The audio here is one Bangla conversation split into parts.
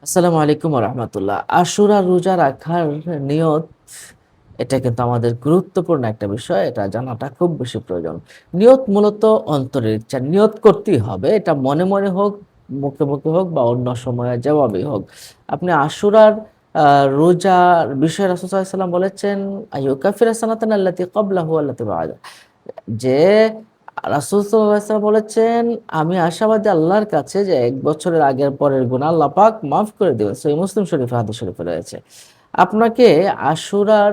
আসসালামু আলাইকুম রহমতুল্লাহ। আশুরা রোজা রাখার নিয়ত, এটা কিন্তু আমাদের গুরুত্বপূর্ণ একটা বিষয়। এটা জানাটা খুব বেশি প্রয়োজন। নিয়ত মূলত অন্তরের ইচ্ছা। নিয়ত করতেই হবে। এটা মনে মনে হোক, মুখে মুখে হোক বা অন্য সময়ে যেভাবেই হোক। আপনি আশুরার রোজার বিষয়ে রাসূল সাল্লাল্লাহু আলাইহি ওয়াসাল্লাম বলেছেন, আইয়ুকাফিরা সানাতান আল্লাতী ক্বাবলাহু ওয়াল্লাতী বা'দা, যে রাসূল সাল্লাল্লাহু আলাইহি ওয়াসাল্লাম বলেছেন, আমি আশাবাদী আল্লাহর কাছে যে ১ বছরের আগের পরের গুনাহ আল্লাহ পাক মাফ করে দিবেন। সহিহ মুসলিম শরীফে হাদিস শরীফে রয়েছে। আপনাকে আশুরার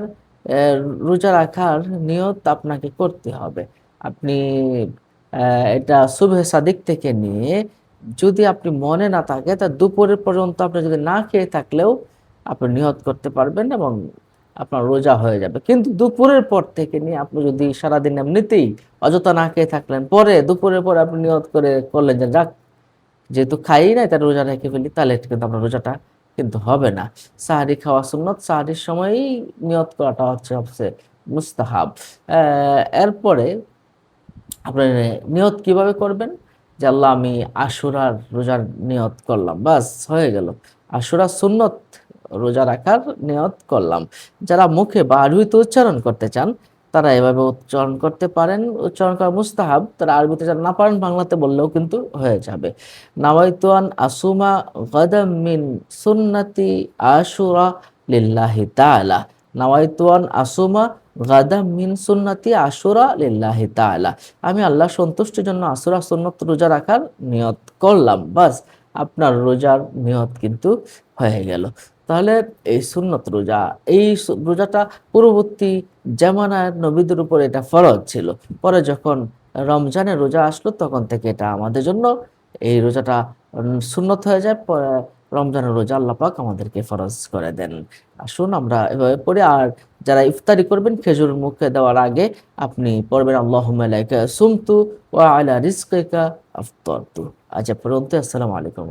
রোজা রাখার নিয়ত আপনাকে করতে হবে। আপনি এটা সুবহে সাদিক থেকে নিয়ে, যদি আপনি মনে না থাকে তা দুপুরের পর্যন্ত আপনি যদি না খেয়ে থাকলেও আপনি নিয়ত করতে পারবেন এবং আপনার রোজা হয়ে যাবে। কিন্তু দুপুরের পর থেকে নিয়ে আপনি যদি সারাদিন এমনিতেই অযথা না খেয়ে থাকলেন, পরে দুপুরের পরে আপনি নিয়ত করে করলেন যে যাক, যেহেতু খাই নাই তাহলে রোজা রেখে ফেলি, তাহলে কিন্তু আপনার রোজাটা কিন্তু হবে না। সাহারি খাওয়া সুন্নত, সাহারির সময়ই নিয়ত করাটা হচ্ছে সবচেয়ে মুস্তাহাব। এরপরে আপনার নিয়ত কিভাবে করবেন? যে আল্লাহ আমি আশুরার রোজার নিয়ত করলাম। বাস হয়ে গেল। আশুরা সুন্নত, রোজা রাখার নিয়ত করলাম। যারা মুখে বা আরবিতে উচ্চারণ করতে চান, তারা এভাবে উচ্চারণ করতে পারেন। উচ্চারণ করা মুস্তাহাব। তারা আরবিতে যারা না পারেন বাংলাতে বললেও কিন্তু হয়ে যাবে। নাওয়াইতু আন আসুমা গাদাম মিন সুন্নতি আশুরা লিল্লাহি তাআলা। নাওয়াইতু আন আসুমা গাদাম মিন সুন্নতি আশুরা লিল্লাহি তাআলা। আমি আল্লাহর সন্তুষ্টির জন্য আশুরা সুন্নত রোজা রাখার নিয়ত করলাম। বাস আপনার রোজার নিয়ত কিন্তু হয়ে গেল। তাহলে এই সুন্নত রোজা, এই রোজাটা পূর্ববর্তী জামানার নবীদের উপর এটা ফরজ ছিল। পরে যখন রমজানের রোজা আসলো তখন থেকে এটা আমাদের জন্য এই রোজাটা সুন্নত হয়ে যায়। পরে রমজানের রোজা আল্লাহ পাক আমাদেরকে ফরজ করে দেন। আসুন আমরা এভাবে পড়ি। আর যারা ইফতারি করবেন খেজুর মুখে দেওয়ার আগে আপনি পড়বেন আল্লাহুম্মা লাকা সুমতু ওয়া আলা রিজকিকা আফতারতু। আজ এ পর্যন্ত। আসসালামু আলাইকুম।